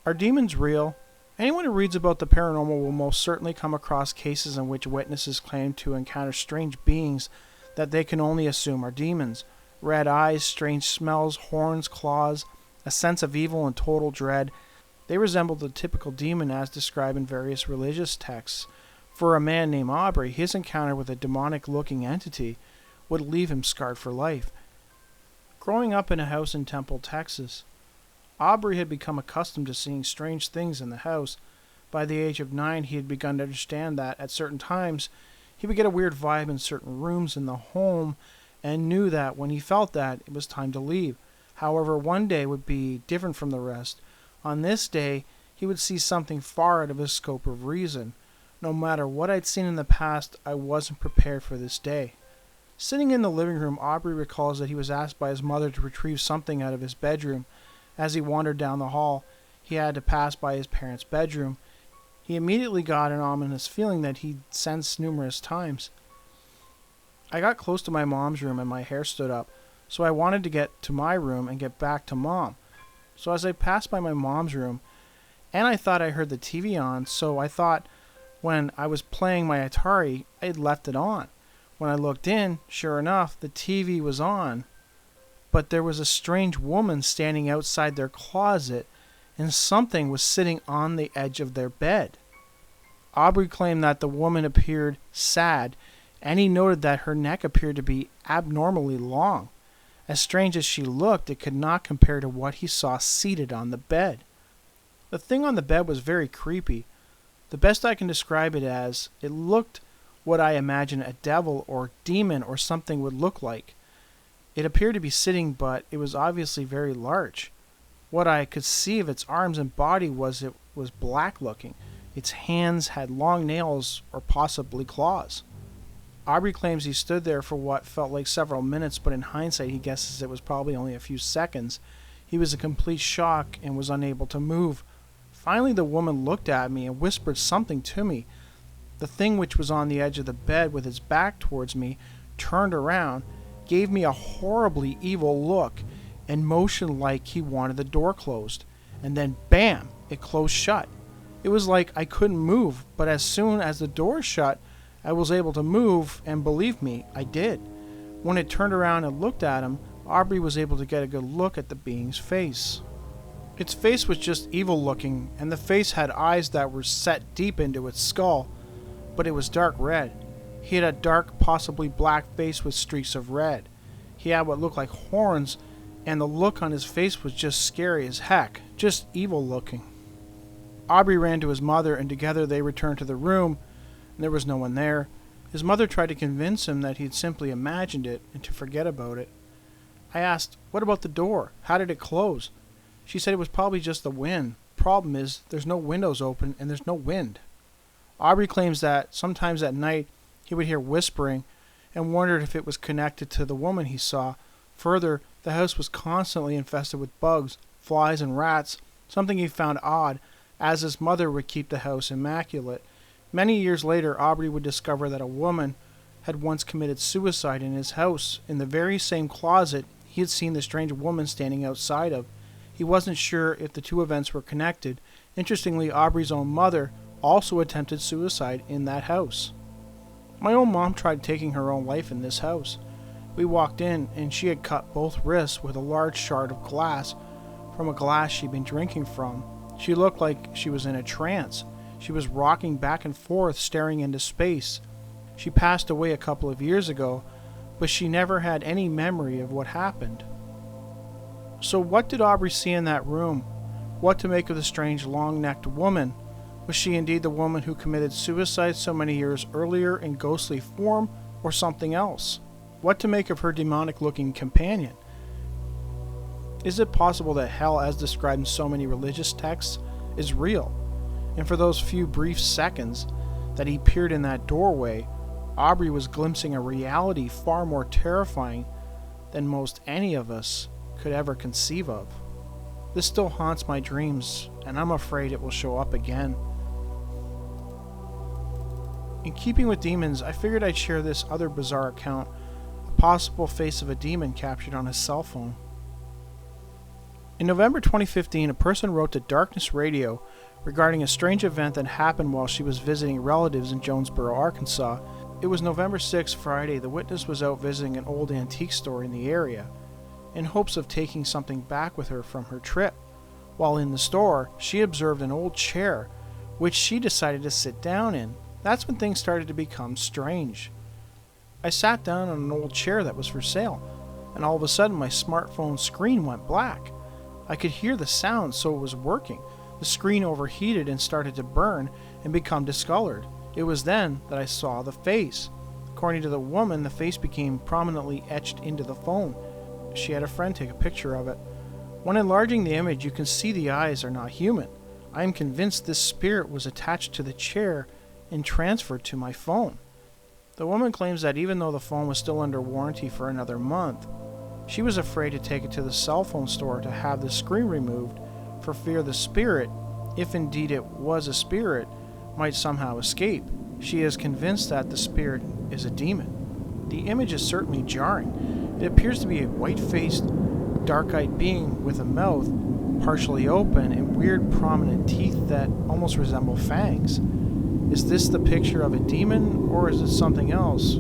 Are demons real? Anyone who reads about the paranormal will most certainly come across cases in which witnesses claim to encounter strange beings that they can only assume are demons. Red eyes, strange smells, horns, claws, a sense of evil and total dread. They resemble the typical demon as described in various religious texts. For a man named Aubrey, his encounter with a demonic-looking entity would leave him scarred for life. Growing up in a house in Temple, Texas, Aubrey had become accustomed to seeing strange things in the house. By the age of 9, he had begun to understand that at certain times he would get a weird vibe in certain rooms in the home and knew that when he felt that, it was time to leave. However, one day would be different from the rest. On this day, he would see something far out of his scope of reason. No matter what I'd seen in the past, I wasn't prepared for this day. Sitting in the living room, Aubrey recalls that he was asked by his mother to retrieve something out of his bedroom. As he wandered down the hall, he had to pass by his parents' bedroom. He immediately got an ominous feeling that he'd sensed numerous times. I got close to my mom's room and my hair stood up, so I wanted to get to my room and get back to Mom. So as I passed by my mom's room, and I thought I heard the TV on, so I thought when I was playing my Atari, I'd left it on. When I looked in, sure enough, the TV was on, but there was a strange woman standing outside their closet, and something was sitting on the edge of their bed. Aubrey claimed that the woman appeared sad, and he noted that her neck appeared to be abnormally long. As strange as she looked, it could not compare to what he saw seated on the bed. The thing on the bed was very creepy. The best I can describe it as, it looked what I imagine a devil or demon or something would look like. It appeared to be sitting, but it was obviously very large. What I could see of its arms and body was it was black looking. Its hands had long nails or possibly claws. Aubrey claims he stood there for what felt like several minutes, but in hindsight he guesses it was probably only a few seconds. He was in complete shock and was unable to move. Finally the woman looked at me and whispered something to me. The thing which was on the edge of the bed with its back towards me turned around, gave me a horribly evil look, and motioned like he wanted the door closed. And then bam! It closed shut. It was like I couldn't move, but as soon as the door shut, I was able to move, and believe me, I did. When it turned around and looked at him, Aubrey was able to get a good look at the being's face. Its face was just evil looking, and the face had eyes that were set deep into its skull, but it was dark red. He had a dark, possibly black face with streaks of red. He had what looked like horns, and the look on his face was just scary as heck, just evil looking. Aubrey ran to his mother, and together they returned to the room, and there was no one there. His mother tried to convince him that he had simply imagined it and to forget about it. I asked, "What about the door? How did it close?" She said it was probably just the wind. Problem is, there's no windows open and there's no wind. Aubrey claims that sometimes at night he would hear whispering and wondered if it was connected to the woman he saw. Further, the house was constantly infested with bugs, flies, and rats, something he found odd, as his mother would keep the house immaculate. Many years later, Aubrey would discover that a woman had once committed suicide in his house, in the very same closet he had seen the strange woman standing outside of. He wasn't sure if the two events were connected. Interestingly, Aubrey's own mother also attempted suicide in that house. My own mom tried taking her own life in this house. We walked in, and she had cut both wrists with a large shard of glass from a glass she'd been drinking from. She looked like she was in a trance. She was rocking back and forth, staring into space. She passed away a couple of years ago, but she never had any memory of what happened. So what did Aubrey see in that room? What to make of the strange long-necked woman? Was she indeed the woman who committed suicide so many years earlier in ghostly form, or something else? What to make of her demonic-looking companion? Is it possible that hell, as described in so many religious texts, is real? And for those few brief seconds that he peered in that doorway, Aubrey was glimpsing a reality far more terrifying than most any of us could ever conceive of. This still haunts my dreams, and I'm afraid it will show up again. In keeping with demons, I figured I'd share this other bizarre account, a possible face of a demon captured on his cell phone. In November 2015, a person wrote to Darkness Radio regarding a strange event that happened while she was visiting relatives in Jonesboro, Arkansas. It was November 6, Friday. The witness was out visiting an old antique store in the area in hopes of taking something back with her from her trip. While in the store, she observed an old chair, which she decided to sit down in. That's when things started to become strange. I sat down on an old chair that was for sale, and all of a sudden my smartphone screen went black. I could hear the sound, so it was working. The screen overheated and started to burn and become discolored. It was then that I saw the face. According to the woman, the face became prominently etched into the phone. She had a friend take a picture of it. When enlarging the image, you can see the eyes are not human. I am convinced this spirit was attached to the chair and transferred to my phone. The woman claims that even though the phone was still under warranty for another month, she was afraid to take it to the cell phone store to have the screen removed for fear the spirit, if indeed it was a spirit, might somehow escape. She is convinced that the spirit is a demon. The image is certainly jarring. It appears to be a white-faced, dark-eyed being with a mouth partially open and weird prominent teeth that almost resemble fangs. Is this the picture of a demon, or is it something else?